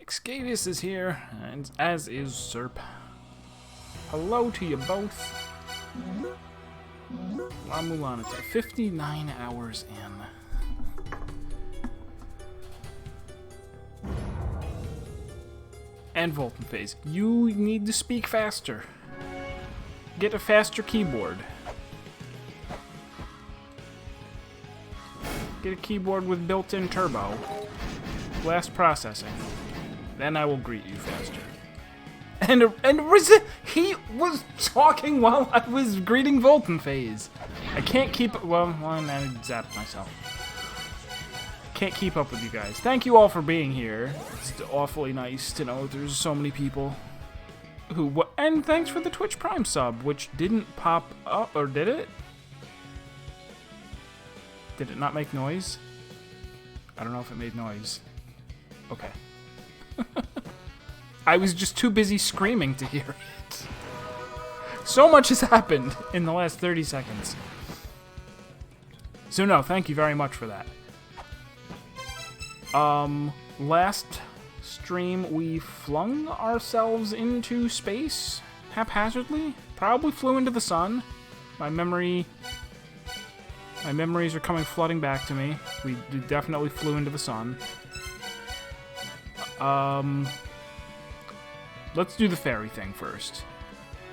Xcavius is here, and as is Serp. Hello to you both. La-Mulana, 59 hours in. And Volton Phase. You need to speak faster. Get a faster keyboard. Get a keyboard with built-in turbo. Blast processing. Then I will greet you faster. And he was talking while I was greeting Volton Phase. I can't keep... Well, I zapped myself. Can't keep up with you guys. Thank you all for being here. It's awfully nice to know there's so many people who... And thanks for the Twitch Prime sub, which didn't pop up, or did it? Did it not make noise? I don't know if it made noise. Okay. I was just too busy screaming to hear it. So much has happened in the last 30 seconds. So no, thank you very much for that. Last stream we flung ourselves into space haphazardly. Probably flew into the sun. My memories are coming flooding back to me. We definitely flew into the sun. Let's do the ferry thing first.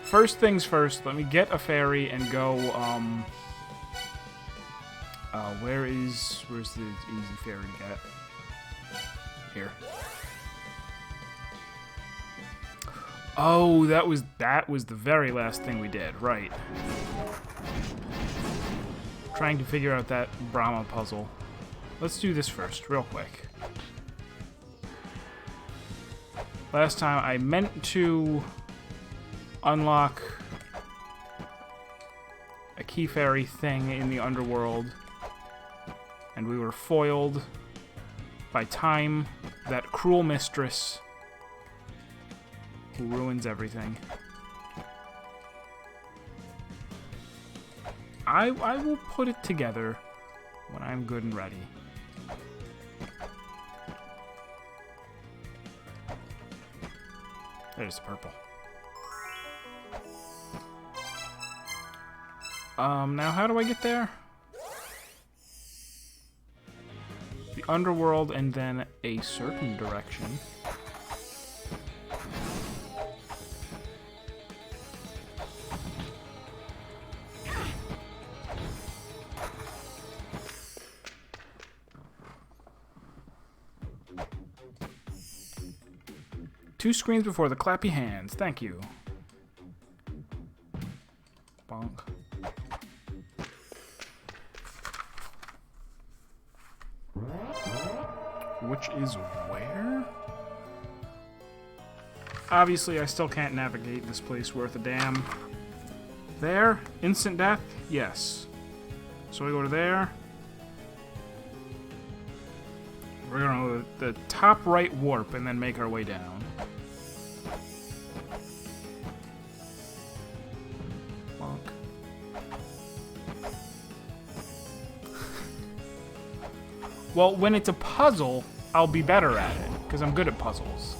First things first, let me get a ferry and go, where's the easy ferry to get? Here. Oh, that was the very last thing we did, right. Trying to figure out that Brahma puzzle. Let's do this first, real quick. Last time I meant to unlock a key fairy thing in the underworld, and we were foiled by Time, that cruel mistress who ruins everything. I will put it together when I'm good and ready. There's the purple. Now how do I get there? The underworld and then a certain direction. Two screens before the clappy hands. Thank you. Bonk. Which is where? Obviously, I still can't navigate this place worth a damn. There? Instant death? Yes. So we go to there. We're gonna go to the top right warp and then make our way down. Well, when it's a puzzle, I'll be better at it, because I'm good at puzzles.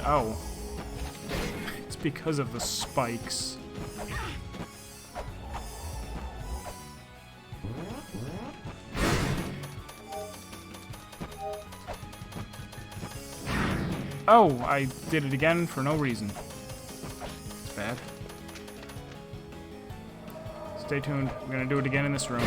Oh. It's because of the spikes. Oh, I did it again for no reason. It's bad. Stay tuned. I'm gonna do it again in this room.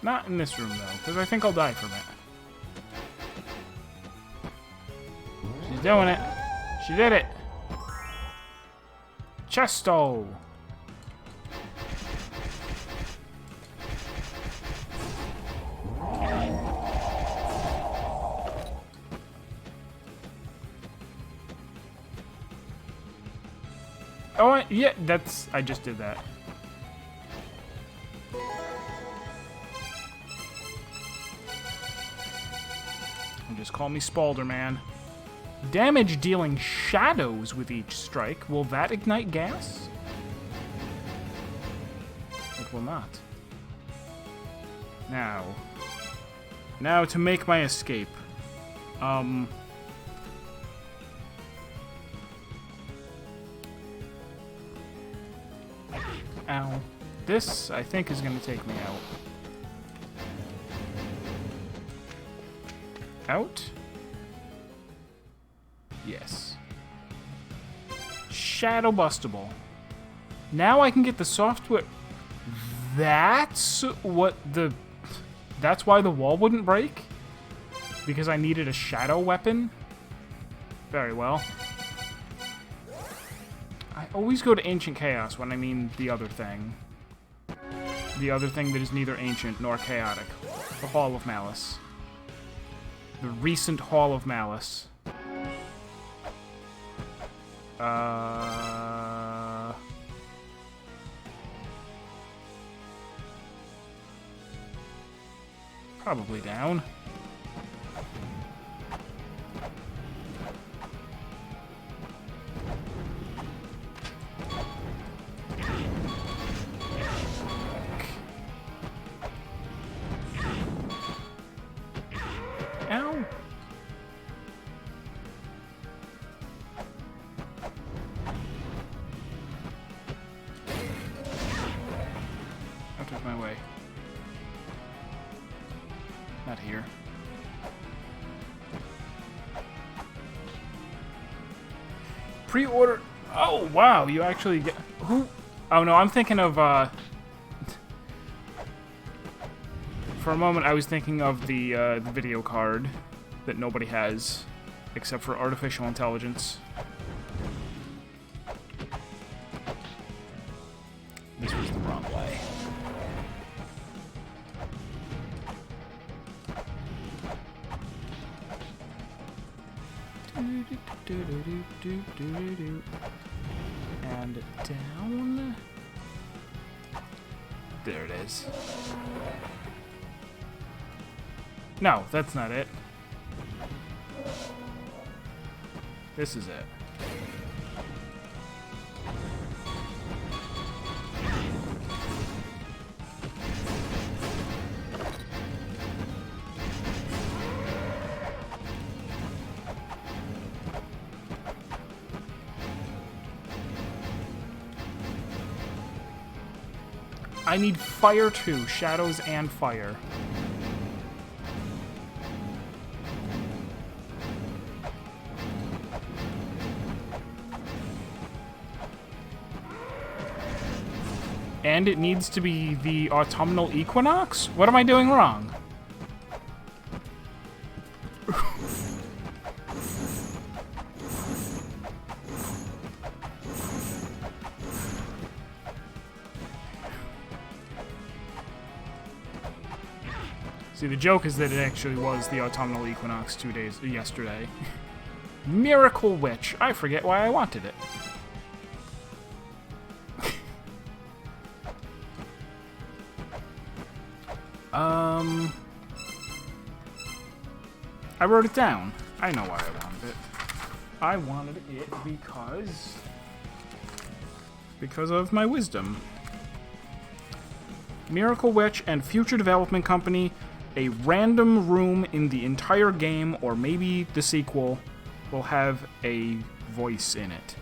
Not in this room, though, because I think I'll die from it. She's doing it. She did it. Chesto. Oh, yeah, I just did that. And just call me Spalder Man. Damage dealing shadows with each strike. Will that ignite gas? It will not. Now to make my escape. Ow. This, I think, is going to take me out. Out? Yes. Shadow bustable. Now I can get the software. That's why the wall wouldn't break? Because I needed a shadow weapon? Very well. I always go to Ancient Chaos when I mean the other thing. The other thing that is neither ancient nor chaotic. The Hall of Malice. The recent Hall of Malice. Probably down. Ow. Out of my way. Not here. Pre-order. Oh, wow. You actually get... Who? Oh, no. I'm thinking of, For a moment, I was thinking of the video card that nobody has, except for artificial intelligence. This was the wrong way. And down. There it is. No, that's not it. This is it. I need fire too, shadows and fire. And it needs to be the autumnal equinox? What am I doing wrong? See, the joke is that it actually was the autumnal equinox yesterday. Miracle Witch. I forget why I wanted it. I wrote it down. I know why I wanted it. I wanted it because of my wisdom. Miracle Witch and Future Development Company, a random room in the entire game, or maybe the sequel, will have a voice in it.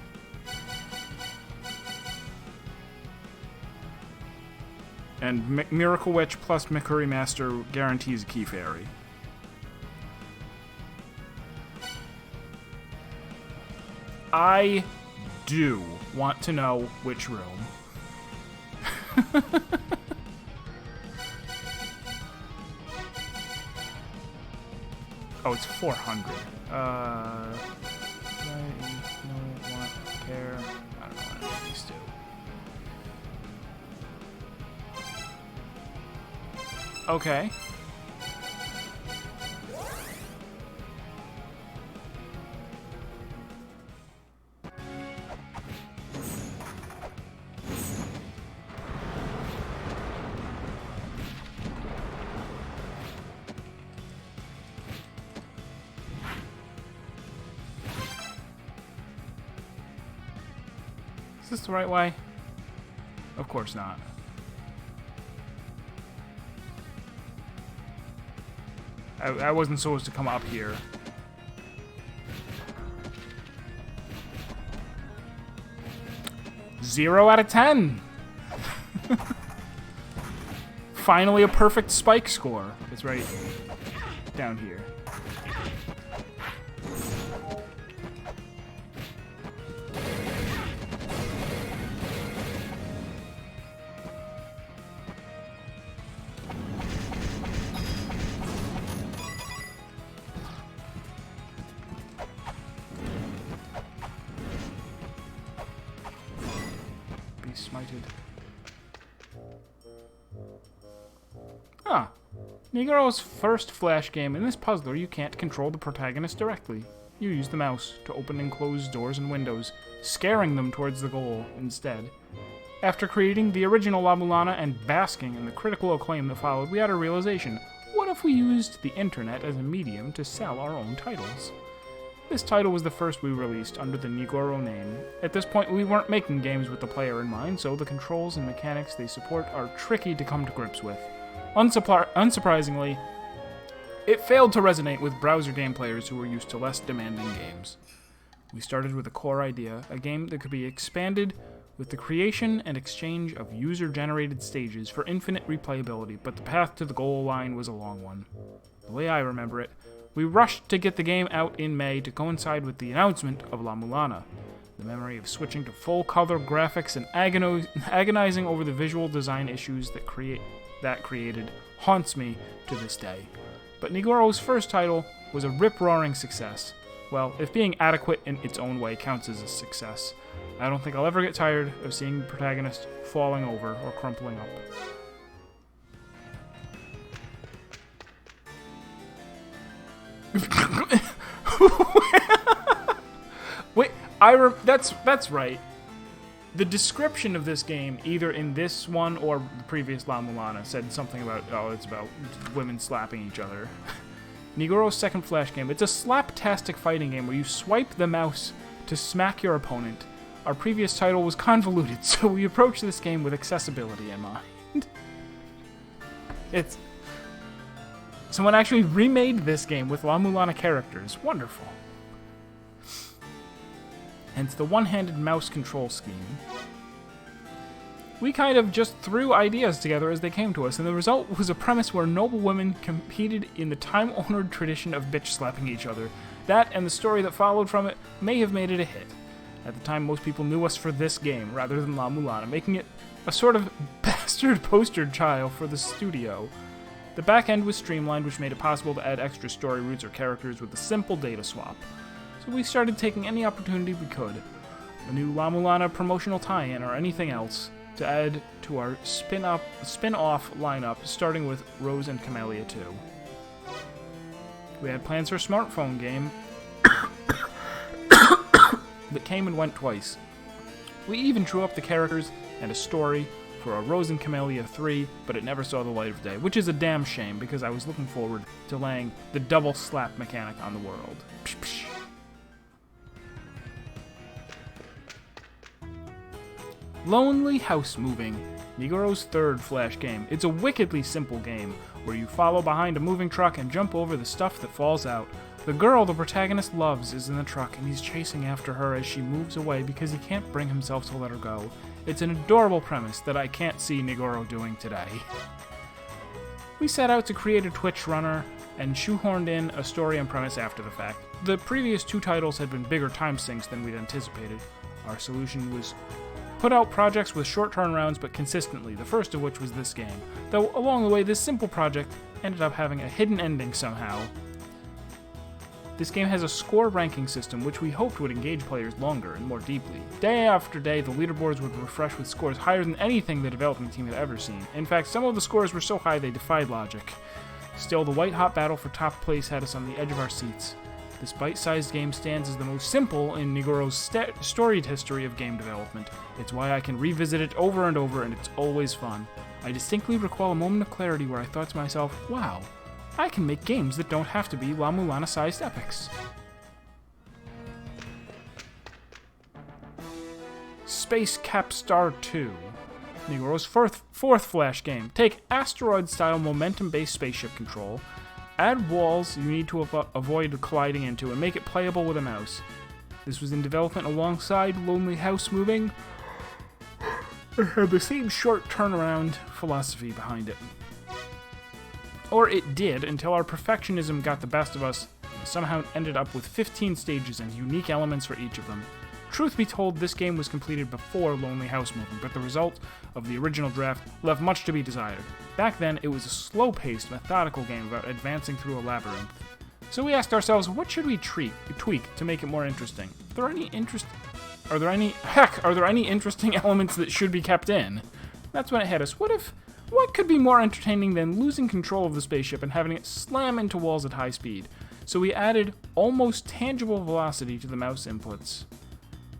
And Miracle Witch plus Mikuri Master guarantees a key fairy. I do want to know which room. Oh, it's 400. I don't want to care. I don't know what I these do. Okay. Is this the right way? Of course not. I wasn't supposed to come up here. Zero out of 10. Finally a perfect spike score. It's right down here. Smited. Ah, Negro's first Flash game. In this puzzler, you can't control the protagonist directly. You use the mouse to open and close doors and windows, scaring them towards the goal instead. After creating the original La-Mulana and basking in the critical acclaim that followed, we had a realization. What if we used the internet as a medium to sell our own titles? This title was the first we released under the Nigoro name. At this point, we weren't making games with the player in mind, so the controls and mechanics they support are tricky to come to grips with. Unsurprisingly, it failed to resonate with browser game players who were used to less demanding games. We started with a core idea, a game that could be expanded with the creation and exchange of user-generated stages for infinite replayability, but the path to the goal line was a long one. The way I remember it, we rushed to get the game out in May to coincide with the announcement of La-Mulana. The memory of switching to full-color graphics and agonizing over the visual design issues that created haunts me to this day. But Nigoro's first title was a rip-roaring success. Well, if being adequate in its own way counts as a success, I don't think I'll ever get tired of seeing the protagonist falling over or crumpling up. Wait, that's right. The description of this game, either in this one or the previous La-Mulana, said something about, it's about women slapping each other. Nigoro's second Flash game, it's a slaptastic fighting game where you swipe the mouse to smack your opponent. Our previous title was convoluted, so we approached this game with accessibility in mind. Someone actually remade this game with La-Mulana characters. Wonderful. Hence the one-handed mouse control scheme. We kind of just threw ideas together as they came to us, and the result was a premise where noble women competed in the time-honored tradition of bitch-slapping each other. That, and the story that followed from it, may have made it a hit. At the time, most people knew us for this game, rather than La-Mulana, making it a sort of bastard poster child for the studio. The back end was streamlined, which made it possible to add extra story routes or characters with a simple data swap. So we started taking any opportunity we could, a new La-Mulana promotional tie-in or anything else, to add to our spin-off lineup, starting with Rose and Camellia 2. We had plans for a smartphone game that came and went twice. We even drew up the characters and a story for a Rose and Camellia 3, but it never saw the light of day, which is a damn shame because I was looking forward to laying the double slap mechanic on the world. Psh, psh. Lonely House Moving, Nigoro's third Flash game. It's a wickedly simple game where you follow behind a moving truck and jump over the stuff that falls out. The girl the protagonist loves is in the truck and he's chasing after her as she moves away because he can't bring himself to let her go. It's an adorable premise that I can't see Nigoro doing today. We set out to create a Twitch runner and shoehorned in a story and premise after the fact. The previous two titles had been bigger time sinks than we'd anticipated. Our solution was put out projects with short turnarounds but consistently, the first of which was this game, though along the way this simple project ended up having a hidden ending somehow. This game has a score ranking system which we hoped would engage players longer and more deeply. Day after day, the leaderboards would refresh with scores higher than anything the development team had ever seen. In fact, some of the scores were so high they defied logic. Still, the white-hot battle for top place had us on the edge of our seats. This bite-sized game stands as the most simple in Nigoro's storied history of game development. It's why I can revisit it over and over, and it's always fun. I distinctly recall a moment of clarity where I thought to myself, wow, I can make games that don't have to be La-Mulana-sized epics. Space Capstar 2. Negro's fourth Flash game. Take asteroid-style momentum-based spaceship control, add walls you need to avoid colliding into, and make it playable with a mouse. This was in development alongside Lonely House Moving. It had the same short turnaround philosophy behind it. Or it did, until our perfectionism got the best of us and somehow ended up with 15 stages and unique elements for each of them. Truth be told, this game was completed before Lonely House Moving, but the result of the original draft left much to be desired. Back then, it was a slow-paced, methodical game about advancing through a labyrinth. So we asked ourselves, what should we tweak to make it more interesting? Are there any interesting elements that should be kept in? That's when it hit us. What could be more entertaining than losing control of the spaceship and having it slam into walls at high speed? So we added almost tangible velocity to the mouse inputs.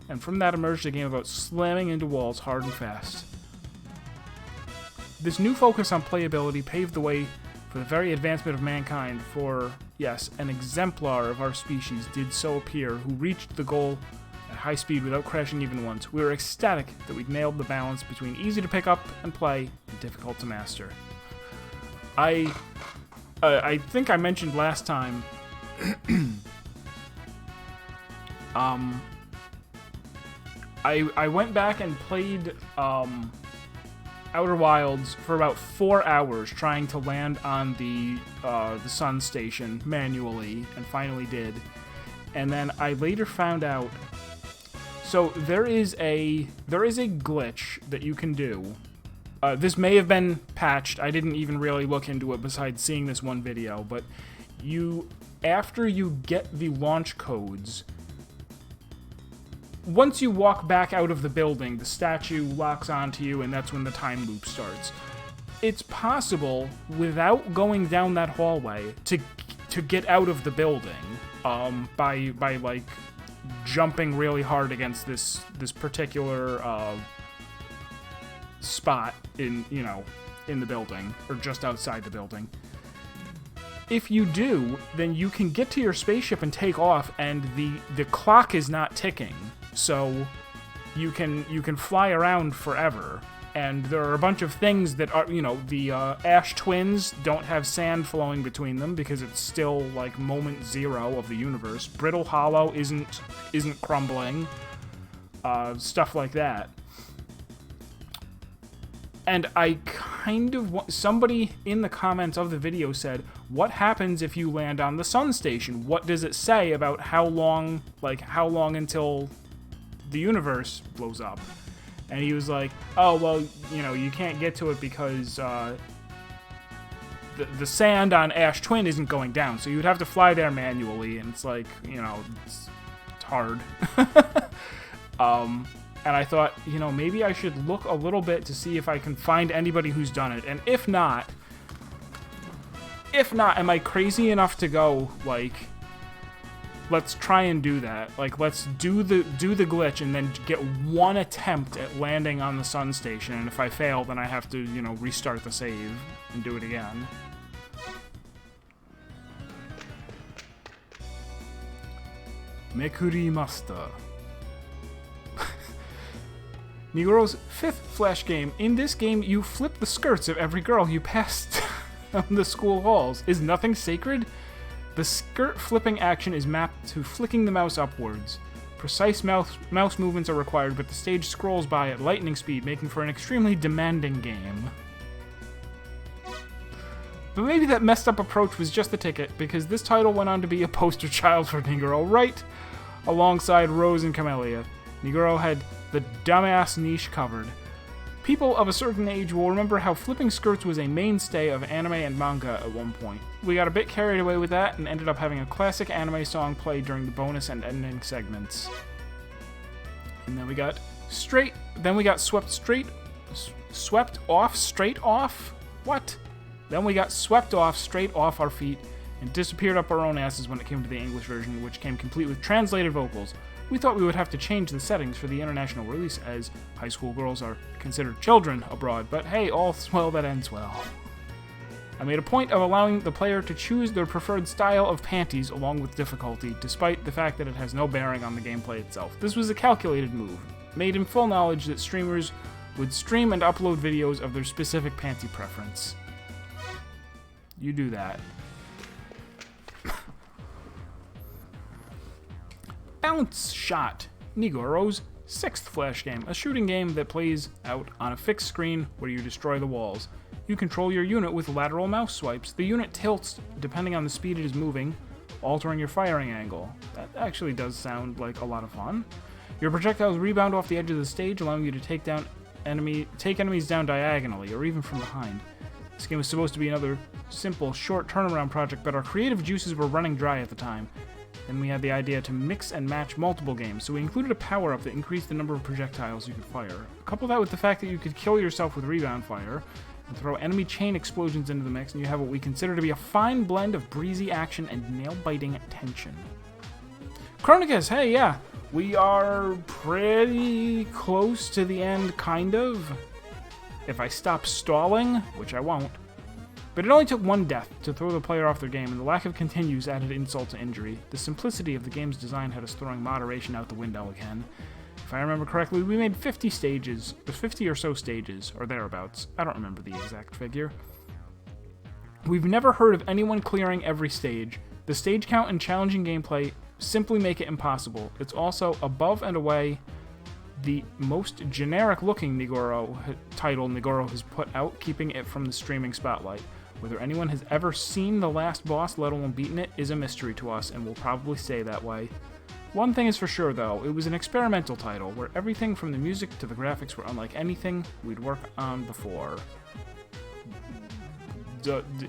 And from that emerged a game about slamming into walls hard and fast. This new focus on playability paved the way for the very advancement of mankind, for, yes, an exemplar of our species did so appear who reached the goal at high speed without crashing even once. We were ecstatic that we'd nailed the balance between easy to pick up and play and difficult to master. I think I mentioned last time I went back and played Outer Wilds for about 4 hours trying to land on the sun station manually, and finally did. And then I later found out. So there is a glitch that you can do. This may have been patched. I didn't even really look into it besides seeing this one video. But after you get the launch codes, once you walk back out of the building, the statue locks onto you, and that's when the time loop starts. It's possible, without going down that hallway, to get out of the building by like jumping really hard against this particular spot in the building, or just outside the building. If you do, then you can get to your spaceship and take off, and the clock is not ticking. So you can fly around forever. And there are a bunch of things that are, the Ash twins don't have sand flowing between them because it's still like moment zero of the universe. Brittle Hollow isn't crumbling. Stuff like that. And I somebody in the comments of the video said, what happens if you land on the sun station? What does it say about how long until the universe blows up? And he was like, oh, well, you can't get to it because the sand on Ash Twin isn't going down, so you would have to fly there manually, and it's like, it's hard. And I thought, maybe I should look a little bit to see if I can find anybody who's done it. And if not, am I crazy enough to go, like, let's try and do that. Like, let's do the glitch and then get one attempt at landing on the sun station. And if I fail, then I have to, restart the save and do it again. Mekurimasta. Negro's fifth Flash game. In this game, you flip the skirts of every girl you pass down the school halls. Is nothing sacred? The skirt flipping action is mapped to flicking the mouse upwards. Precise mouse movements are required, but the stage scrolls by at lightning speed, making for an extremely demanding game. But maybe that messed up approach was just the ticket, because this title went on to be a poster child for Negro, right alongside Rose and Camellia. Negro had the dumbass niche covered. People of a certain age will remember how flipping skirts was a mainstay of anime and manga at one point. We got a bit carried away with that and ended up having a classic anime song played during the bonus and ending segments. And then we got swept off straight off? What? Then we got swept off straight off our feet and disappeared up our own asses when it came to the English version, which came complete with translated vocals. We thought we would have to change the settings for the international release, as high school girls are considered children abroad, but hey, all's well that ends well. I made a point of allowing the player to choose their preferred style of panties along with difficulty, despite the fact that it has no bearing on the gameplay itself. This was a calculated move. made in full knowledge that streamers would stream and upload videos of their specific panty preference. You do that. Bounce Shot, Nigoro's 6th Flash game, a shooting game that plays out on a fixed screen where you destroy the walls. You control your unit with lateral mouse swipes. The unit tilts depending on the speed it is moving, altering your firing angle. That actually does sound like a lot of fun. Your projectiles rebound off the edge of the stage, allowing you to take enemies down diagonally or even from behind. This game was supposed to be another simple, short turnaround project, but our creative juices were running dry at the time. Then we had the idea to mix and match multiple games, so we included a power-up that increased the number of projectiles you could fire. Couple that with the fact that you could kill yourself with rebound fire, and throw enemy chain explosions into the mix, and you have what we consider to be a fine blend of breezy action and nail-biting tension. Chronicus, hey, yeah, we are pretty close to the end, kind of. If I stop stalling, which I won't. But it only took one death to throw the player off their game, and the lack of continues added insult to injury. The simplicity of the game's design had us throwing moderation out the window again. If I remember correctly, we made 50 stages, 50 or so stages, or thereabouts. I don't remember the exact figure. We've never heard of anyone clearing every stage. The stage count and challenging gameplay simply make it impossible. It's also above and away the most generic-looking title Nigoro has put out, keeping it from the streaming spotlight. Whether anyone has ever seen the last boss, let alone beaten it, is a mystery to us, and will probably stay that way. One thing is for sure, though, it was an experimental title, where everything from the music to the graphics were unlike anything we'd worked on before.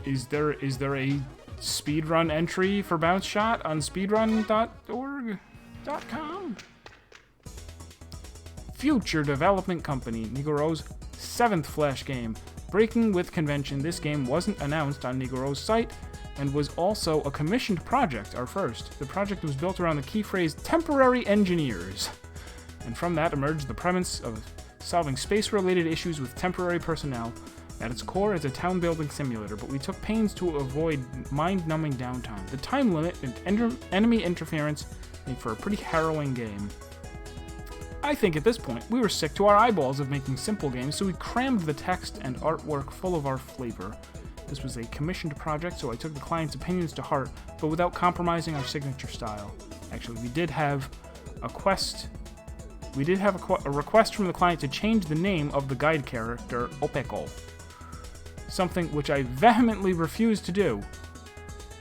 Is there a speedrun entry for Bounce Shot on speedrun.org.com? Future Development Company, Nigoro's 7th Flash game. Breaking with convention, this game wasn't announced on Nigoro's site and was also a commissioned project, our first. The project was built around the key phrase, temporary engineers. And from that emerged the premise of solving space-related issues with temporary personnel. At its core, it's a town-building simulator, but we took pains to avoid mind-numbing downtime. The time limit and enemy interference made for a pretty harrowing game. I think at this point, we were sick to our eyeballs of making simple games, so we crammed the text and artwork full of our flavor. This was a commissioned project, so I took the client's opinions to heart, but without compromising our signature style. Actually, we did have a request from the client to change the name of the guide character, Opeko. Something which I vehemently refused to do.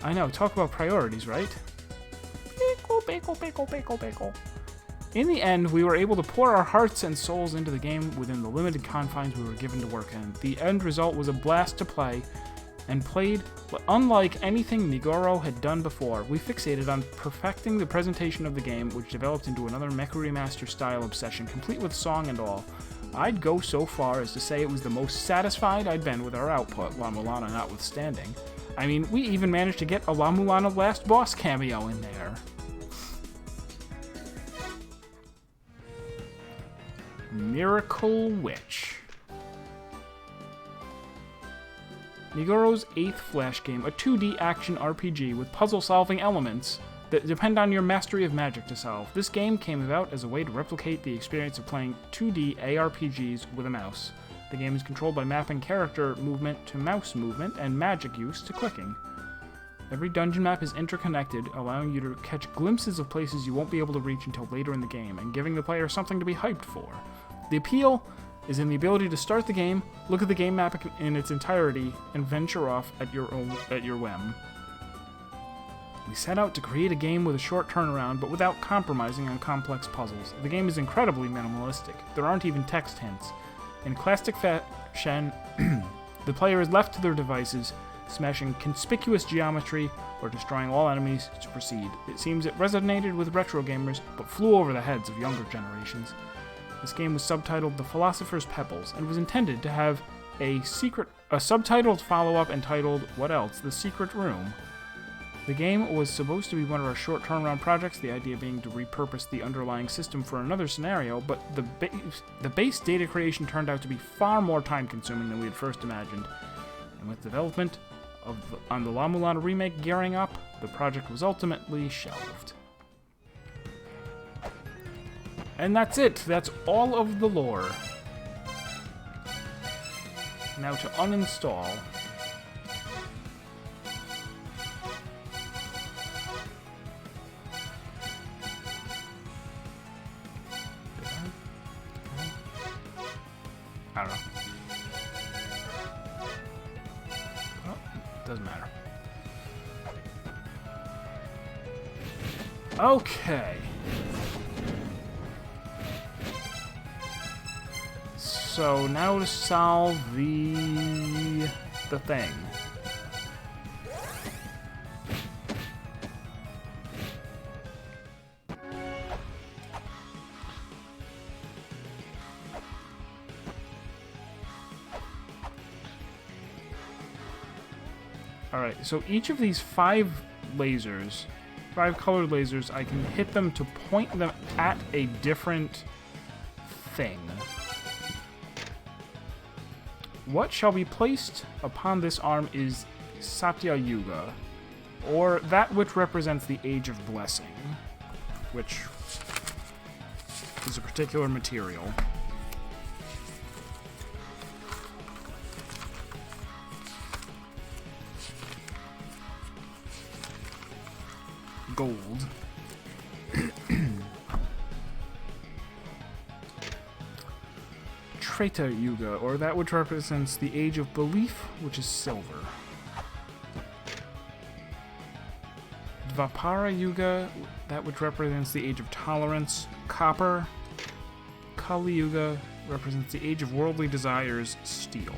I know, talk about priorities, right? Opeko. In the end, we were able to pour our hearts and souls into the game within the limited confines we were given to work in. The end result was a blast to play, and played unlike anything Nigoro had done before. We fixated on perfecting the presentation of the game, which developed into another Mecha Remaster style obsession, complete with song and all. I'd go so far as to say it was the most satisfied I'd been with our output, La-Mulana notwithstanding. I mean, we even managed to get a La-Mulana last boss cameo in there. Miracle Witch. Nigoro's 8th Flash game, a 2D action RPG with puzzle-solving elements that depend on your mastery of magic to solve. This game came about as a way to replicate the experience of playing 2D ARPGs with a mouse. The game is controlled by mapping character movement to mouse movement and magic use to clicking. Every dungeon map is interconnected, allowing you to catch glimpses of places you won't be able to reach until later in the game, and giving the player something to be hyped for. The appeal is in the ability to start the game, look at the game map in its entirety, and venture off at your whim. We set out to create a game with a short turnaround, but without compromising on complex puzzles. The game is incredibly minimalistic. There aren't even text hints. In classic fashion, the player is left to their devices, smashing conspicuous geometry or destroying all enemies to proceed. It seems it resonated with retro gamers, but flew over the heads of younger generations. This game was subtitled The Philosopher's Pebbles, and was intended to have a subtitled follow-up entitled, What Else? The Secret Room. The game was supposed to be one of our short turnaround projects, the idea being to repurpose the underlying system for another scenario, but the base data creation turned out to be far more time-consuming than we had first imagined. And with development on the La-Mulana remake gearing up, the project was ultimately shelved. And that's it. That's all of the lore. Now to uninstall. I don't know. Oh, doesn't matter. Okay. So now to solve the thing. Alright, so each of these 5 lasers, 5 colored lasers, I can hit them to point them at a different thing. What shall be placed upon this arm is Satya Yuga, or that which represents the Age of Blessing, which is a particular material. Gold. Treta Yuga, or that which represents the Age of Belief, which is silver. Dvapara Yuga, that which represents the Age of Tolerance, copper. Kali Yuga represents the Age of Worldly Desires, steel.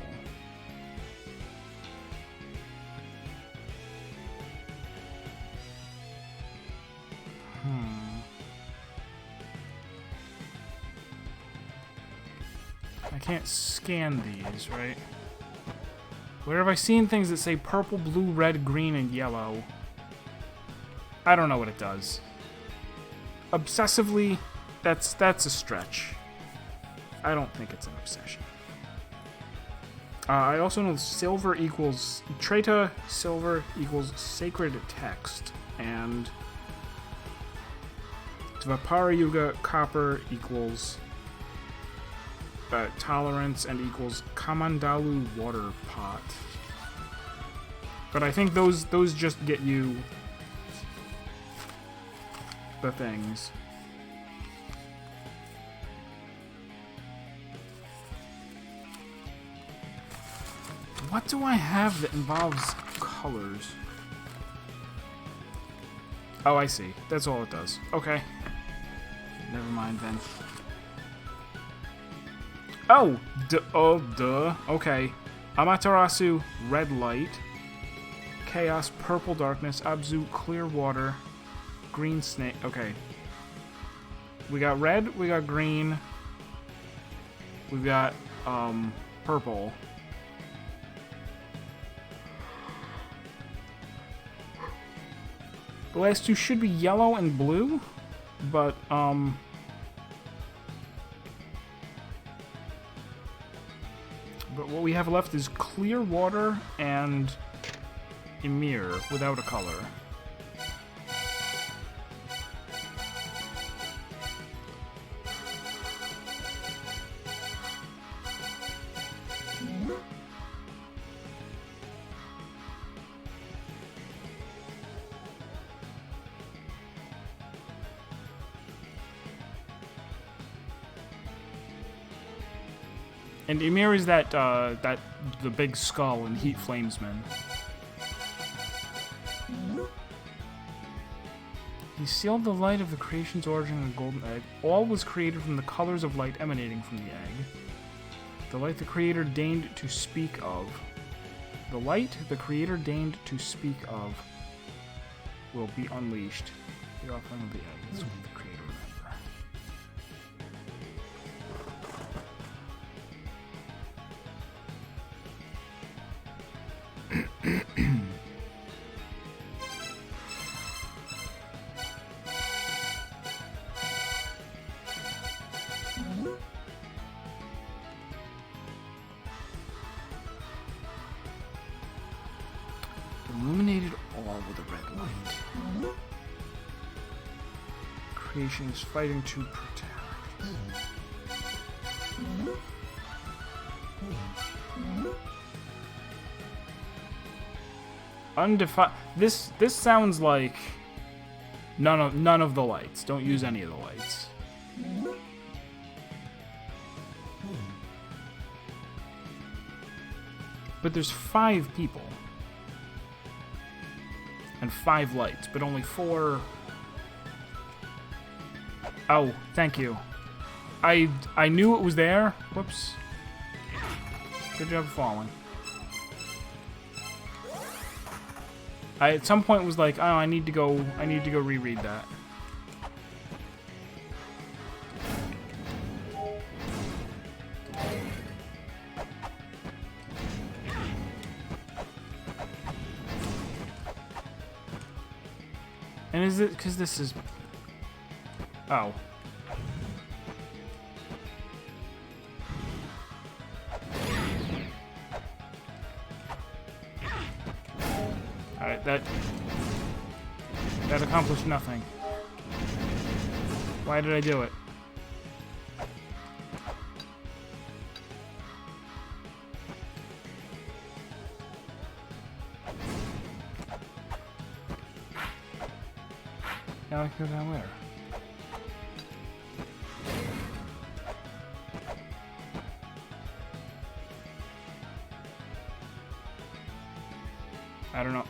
I can't scan these, right? Where have I seen things that say purple, blue, red, green, and yellow? I don't know what it does. Obsessively, that's a stretch. I don't think it's an obsession. I also know silver equals... Treta silver equals sacred text, and Dvapara Yuga copper equals... tolerance and equals Kamandalu water pot. But I think those just get you the things. What do I have that involves colors? Oh, I see. That's all it does. Okay. Never mind then. Oh! Duh. Okay. Amaterasu, red light. Chaos, purple darkness. Abzu, clear water. Green snake. Okay. We got red, we got green. We've got, purple. The last two should be yellow and blue, but, but what we have left is clear water and Emir without a color. And Emir is that the big skull in Heat Flamesman. He sealed the light of the creation's origin in a golden egg. All was created from the colors of light emanating from the egg. The light the creator deigned to speak of. The light the creator deigned to speak of will be unleashed. The offering of the egg. This will the creator remember. Illuminated all with a red light. Creation is fighting to protect. Undefined. This sounds like none of the lights. Don't use any of the lights. But there's 5 people. And 5 lights, but only 4... Oh, thank you. I knew it was there. Whoops. Good job falling. I at some point was like, oh, I need to go reread that. And is it because this is... Oh. Alright, that accomplished nothing. Why did I do it? Now I can go down where? I don't know.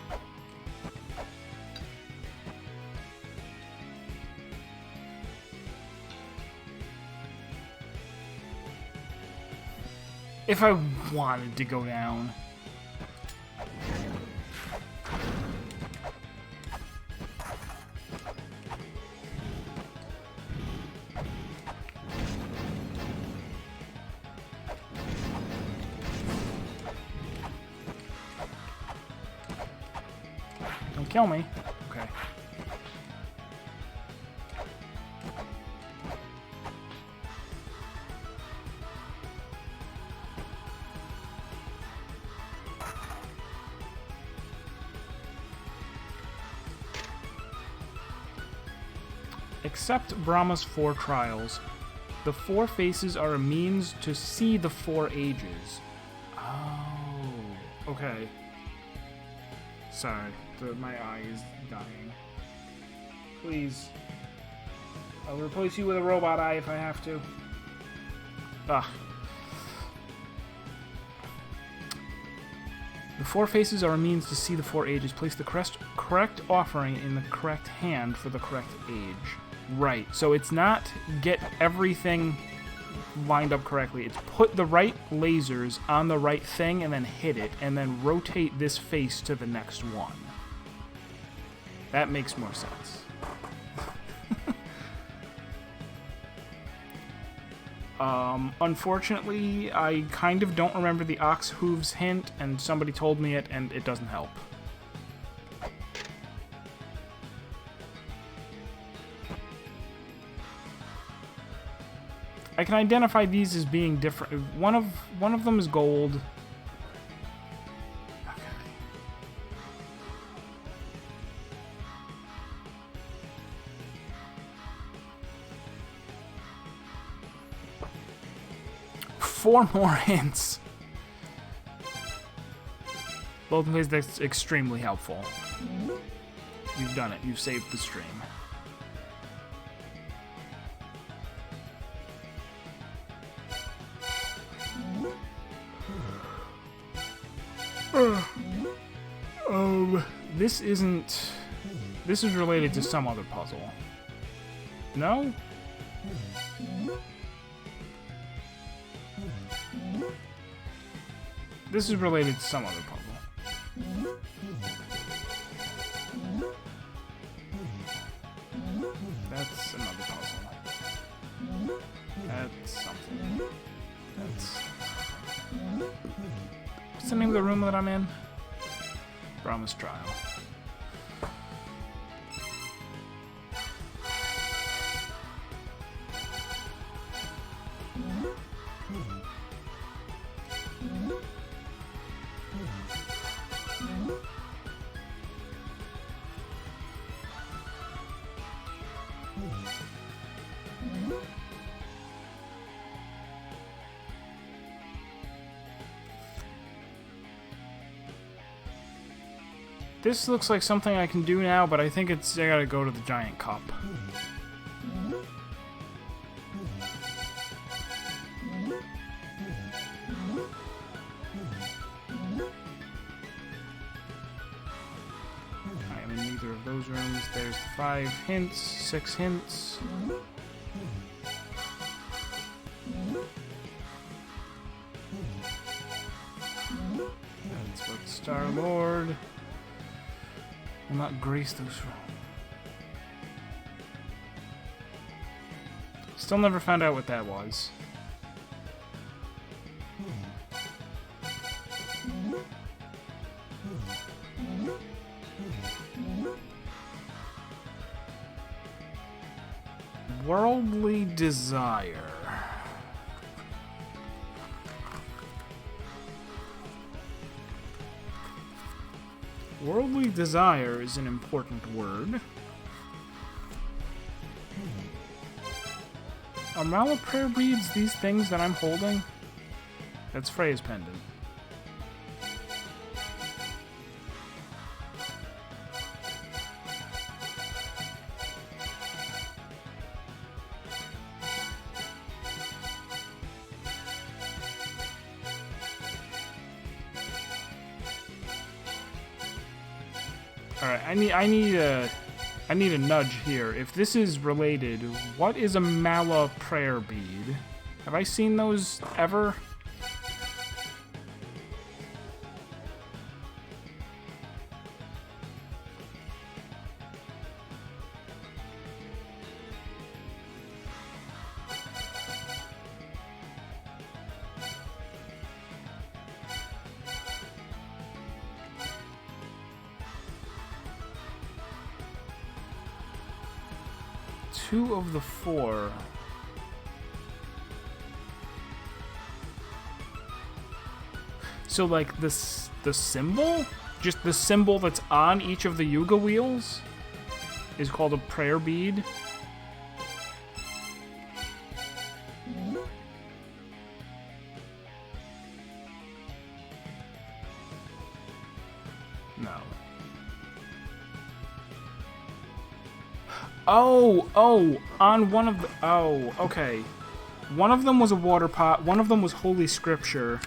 If I wanted to go down. Don't kill me. Okay. Accept Brahma's 4 trials. The 4 faces are a means to see the 4 ages. Oh, okay. Sorry, my eye is dying. Please. I'll replace you with a robot eye if I have to. Ah. The 4 faces are a means to see the 4 ages. Place the correct offering in the correct hand for the correct age. Right, so it's not get everything lined up correctly. It's put the right lasers on the right thing and then hit it, and then rotate this face to the next one. That makes more sense. Unfortunately, I kind of don't remember the ox hooves hint, and somebody told me it, and it doesn't help. I can identify these as being different. One of them is gold. Okay. 4 more hints. Both of these, that's extremely helpful. You've done it. You've saved the stream. This isn't... This is related to some other puzzle. No? This is related to some other puzzle. That's another puzzle. That's something. That's... What's the name of the room that I'm in? Brahma's Trial. This looks like something I can do now, but I think I gotta go to the giant cup. I am in neither of those rooms. There's 5 hints, 6 hints. That's what Star-Lord will not grace those rooms. Still never found out what that was. Worldly desire. Worldly desire is an important word. Are Mala prayer beads these things that I'm holding? That's Freya's pendant. Alright, I need a nudge here. If this is related, what is a Mala prayer bead? Have I seen those ever? Two of the 4. So like the symbol? Just the symbol that's on each of the Yuga wheels is called a prayer bead. No. Oh, on one of the... Oh, okay. One of them was a water pot, one of them was Holy Scripture.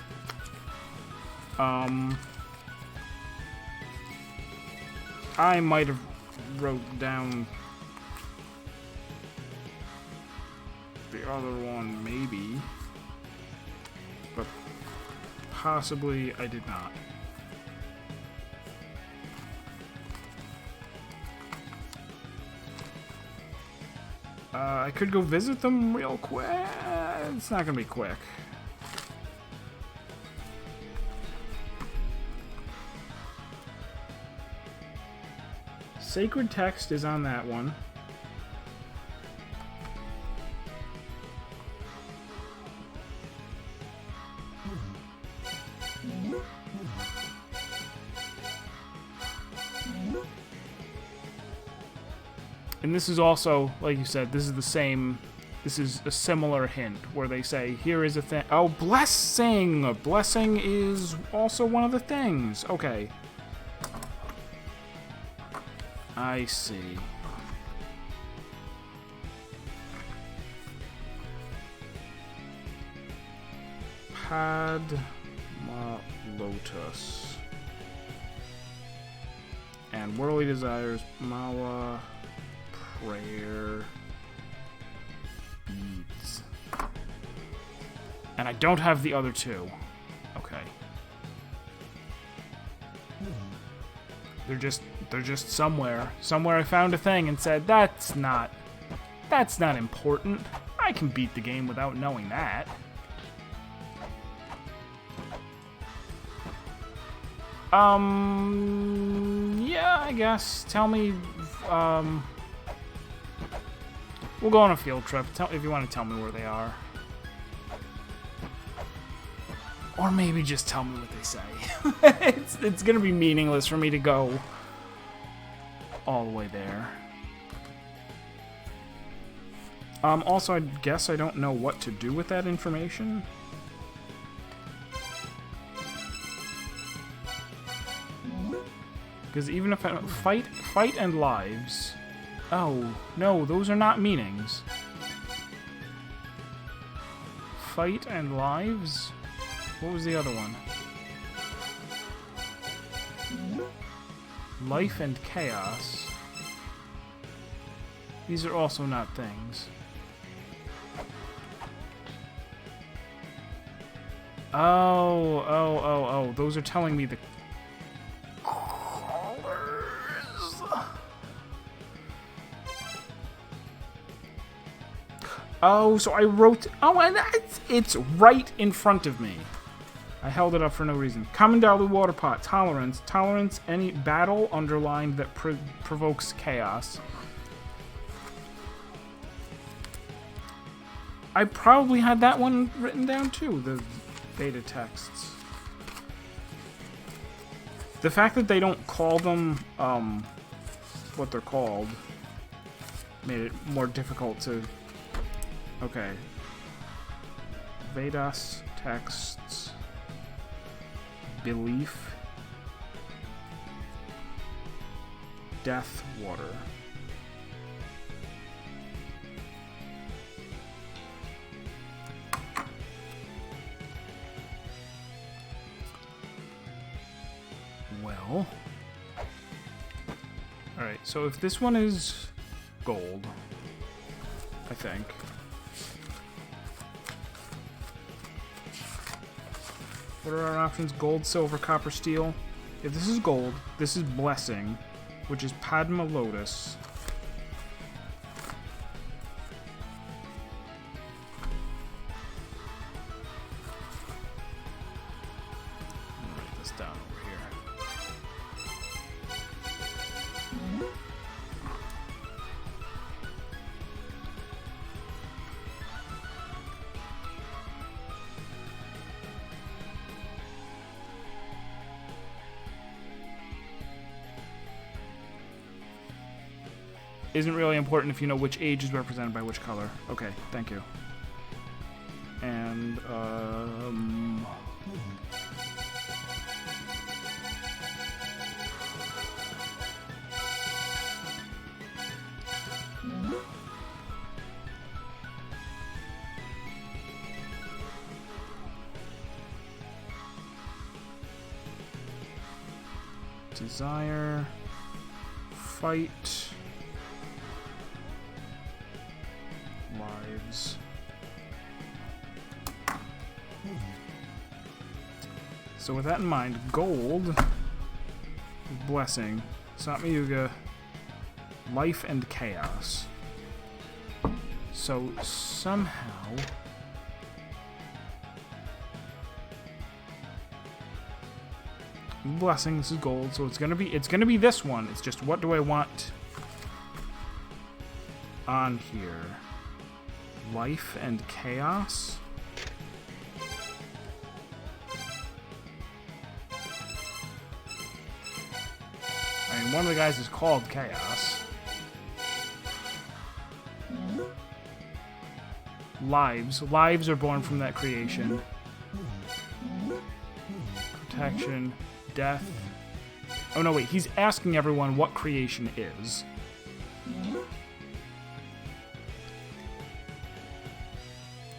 I might have wrote down the other one, maybe. But possibly I did not. I could go visit them real quick. It's not gonna be quick. Sacred text is on that one. And this is also, like you said, this is the same, this is a similar hint where they say, here is a thing. Oh, blessing! Blessing is also one of the things. Okay. I see. Padma Lotus. And Worldly Desires, Mala Prayer Beads. And I don't have the other 2. Okay. They're just somewhere. Somewhere I found a thing and said, that's not important. I can beat the game without knowing that. Yeah, I guess. Tell me, we'll go on a field trip. If you want to tell me where they are. Or maybe just tell me what they say. It's gonna be meaningless for me to go all the way there. Also, I guess I don't know what to do with that information. Because even if I fight and lives... Oh, no, those are not meanings. Fight and lives? What was the other one? Life and chaos. These are also not things. Oh, those are telling me the colors. Oh, so I wrote... Oh, and it's right in front of me. I held it up for no reason. Commendali water pot. Tolerance. Tolerance any battle underlined that provokes chaos. I probably had that one written down too, the beta texts. The fact that they don't call them what they're called made it more difficult to... Okay. Vedas texts. Belief. Death water. Well. Alright, so if this one is gold, I think. What are our options? Gold, silver, copper, steel. If this is gold, this is blessing, which is Padma Lotus. I'm gonna write this down over here. Isn't really important if you know which age is represented by which color. Okay, thank you. And, desire, fight, lives. So with that in mind, gold, blessing, Satma Yuga, life and chaos. So somehow blessing, this is gold, so it's gonna be this one. It's just what do I want on here? Life and chaos? I mean, one of the guys is called Chaos. Lives. Lives are born from that creation. Protection. Death. Oh no, wait. He's asking everyone what creation is.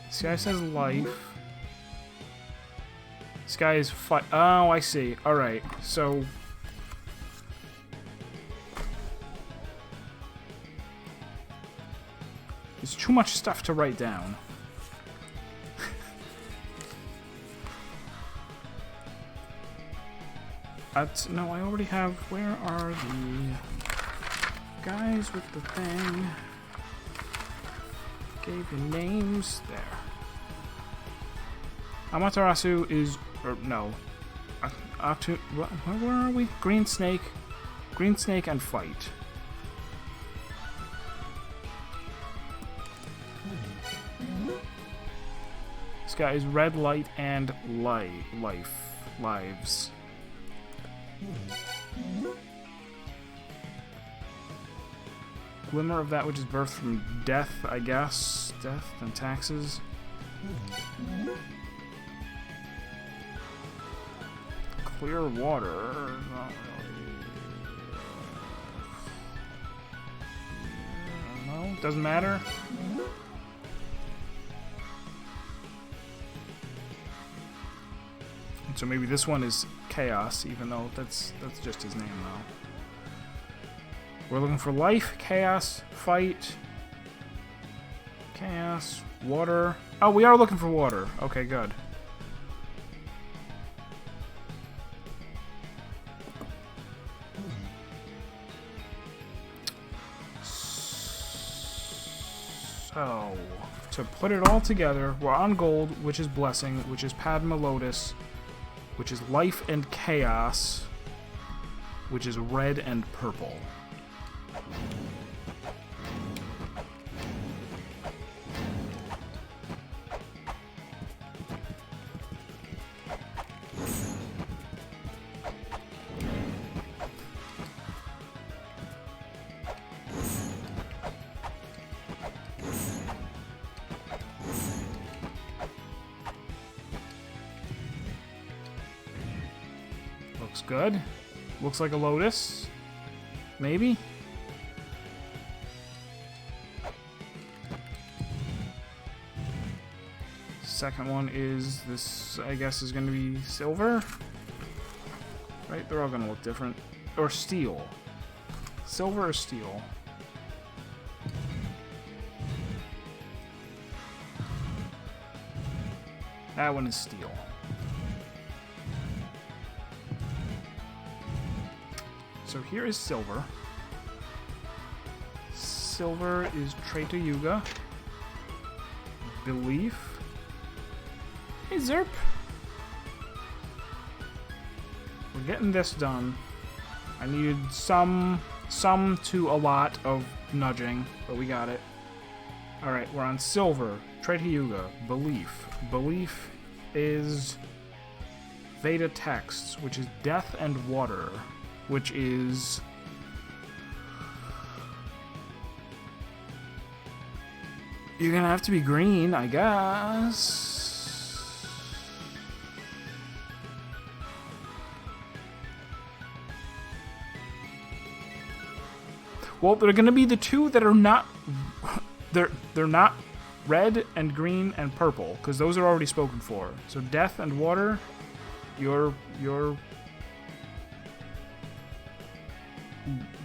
This guy says life. This guy is fight. Oh, I see. Alright, so... There's too much stuff to write down. No, I already have... Where are the guys with the thing? Gave you names. There. Amaterasu is... Or, no. Where are we? Green Snake. Green Snake and Fight. This guy is Red Light and Lives. Glimmer of that which is birthed from death, I guess. Death and taxes. Clear water. Not really. No, doesn't matter. And so maybe this one is Chaos, even though that's just his name, though. We're looking for life, chaos, fight, chaos, water. Oh, we are looking for water. Okay, good. So, to put it all together, we're on gold, which is blessing, which is Padma Lotus, which is life and chaos, which is red and purple. Looks good. Looks like a lotus. Maybe? Second one is this, I guess, is going to be silver. Right? They're all going to look different. Or steel. Silver or steel? That one is steel. So here is silver. Silver is Treta Yuga. Belief. Hey, Zerp. We're getting this done. I needed some to a lot of nudging, but we got it. Alright, we're on silver. Treta Yuga. Belief. Belief is Veda texts, which is death and water. Which is you're gonna have to be green, I guess. Well, they're gonna be the two that are not they're not red and green and purple, because those are already spoken for. So death and water, you're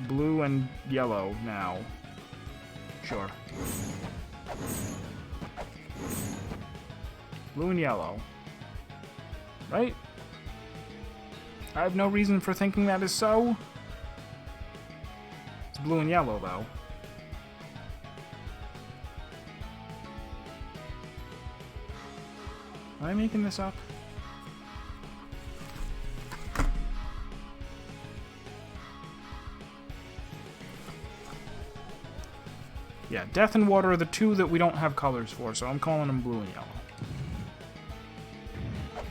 blue and yellow now. Sure. Blue and yellow. Right? I have no reason for thinking that is so. It's blue and yellow, though. Am I making this up? Yeah, death and water are the two that we don't have colors for, so I'm calling them blue and yellow.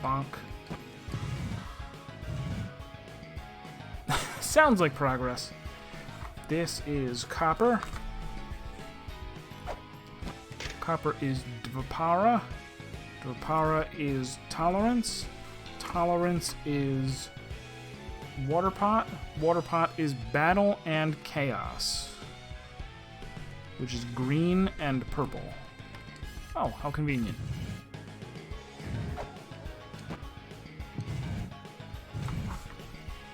Bonk. Sounds like progress. This is copper. Copper is Dvapara. Dvapara is tolerance. Tolerance is water pot. Water pot is battle and chaos, which is green and purple. Oh, how convenient.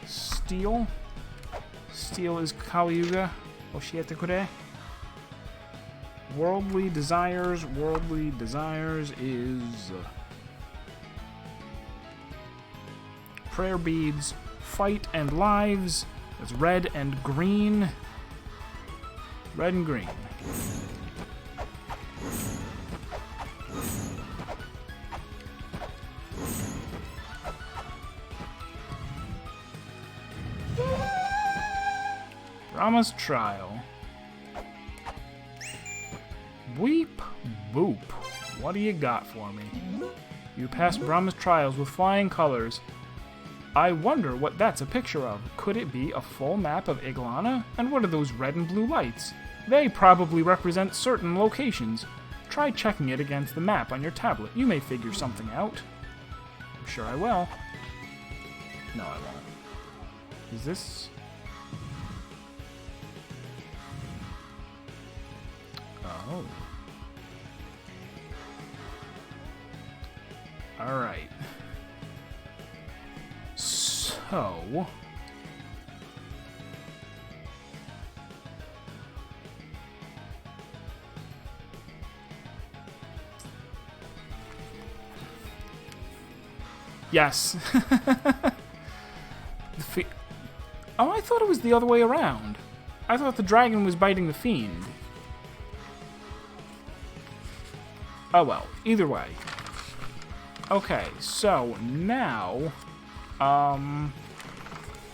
Steel. Steel is Kali Yuga. Oshiete Kure. Worldly desires. Worldly desires is prayer beads. Fight and lives. That's red and green. Red and green. Brahma's Trial. Weep boop. What do you got for me? You passed Brahma's Trials with flying colors. I wonder what that's a picture of. Could it be a full map of Eg-Lana? And what are those red and blue lights? They probably represent certain locations. Try checking it against the map on your tablet. You may figure something out. I'm sure I will. No, I won't. Is this... Oh. Alright. So... Yes. Oh, I thought it was the other way around. I thought the dragon was biting the fiend. Oh well, either way. Okay, so now,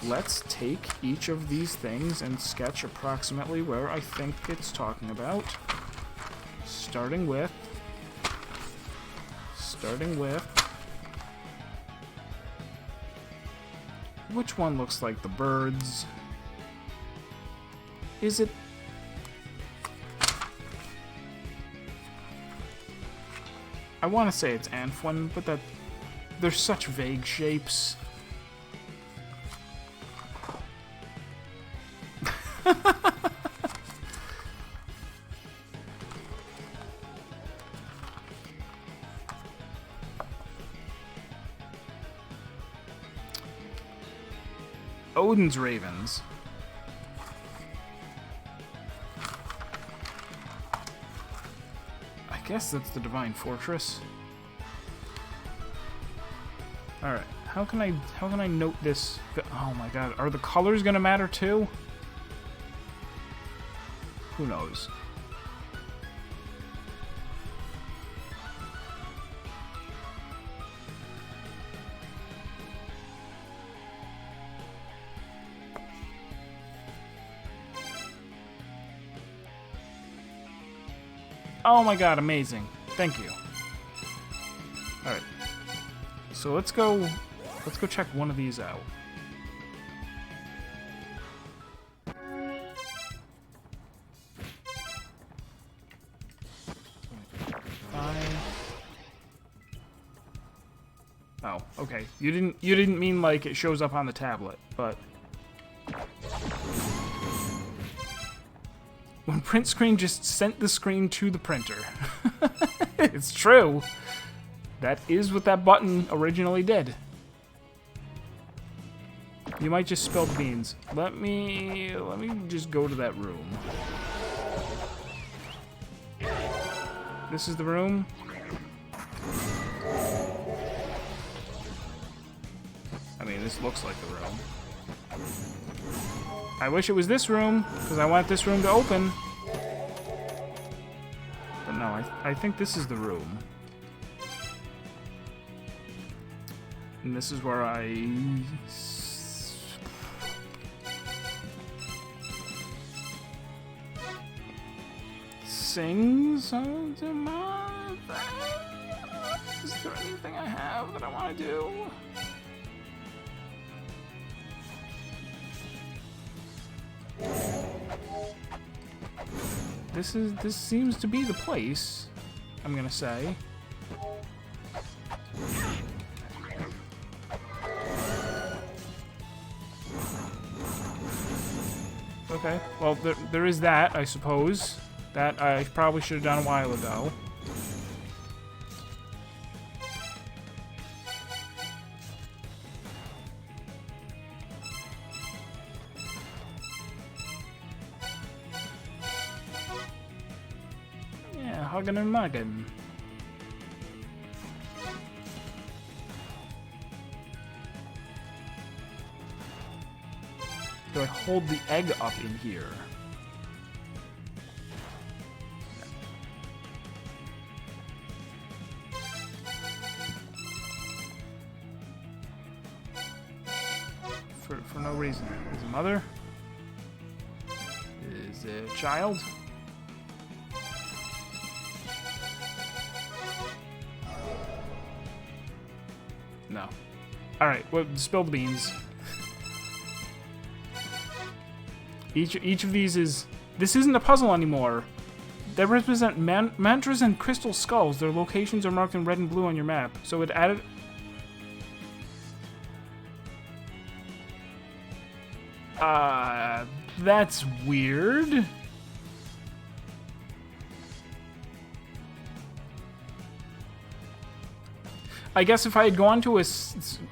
let's take each of these things and sketch approximately where I think it's talking about. Starting with... Which one looks like the birds? Is it... I want to say it's Anfwin, but they're such vague shapes. Odin's ravens. I guess that's the Divine Fortress. All right, how can I note this? Oh my God, are the colors gonna matter too? Who knows? Oh my God, amazing. Thank you. Alright. So let's go check one of these out. Oh, okay. You didn't mean like it shows up on the tablet, but when print screen just sent the screen to the printer. It's true. That is what that button originally did. You might just spill the beans. Let me just go to that room. This is the room. I mean, this looks like the room. I wish it was this room, because I want this room to open. But no, I think this is the room. And this is where I... sing songs to my friends. Is there anything I have that I want to do? This seems to be the place, I'm gonna say. Okay, well there is that, I suppose. That I probably should have done a while ago. Huggin' and muggin'. Do I hold the egg up in here? For no reason. Is it mother? Is it child? No. Alright, well, spill the beans. Each of these is... This isn't a puzzle anymore. They represent mantras and crystal skulls. Their locations are marked in red and blue on your map. So it added... That's weird. I guess if I had gone to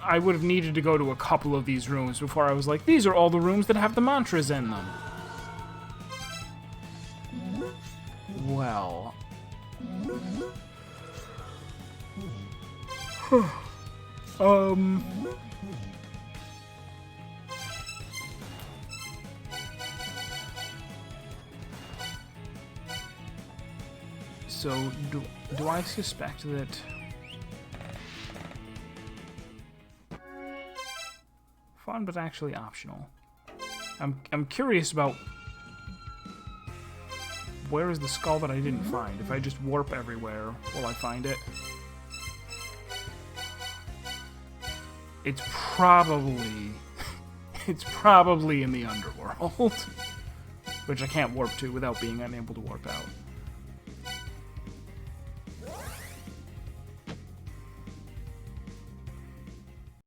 I would have needed to go to a couple of these rooms before I was like, these are all the rooms that have the mantras in them. Well. So, do I suspect that... Fun, but actually optional. I'm curious about... Where is the skull that I didn't find? If I just warp everywhere, will I find it? It's probably... It's probably in the underworld. Which I can't warp to without being unable to warp out.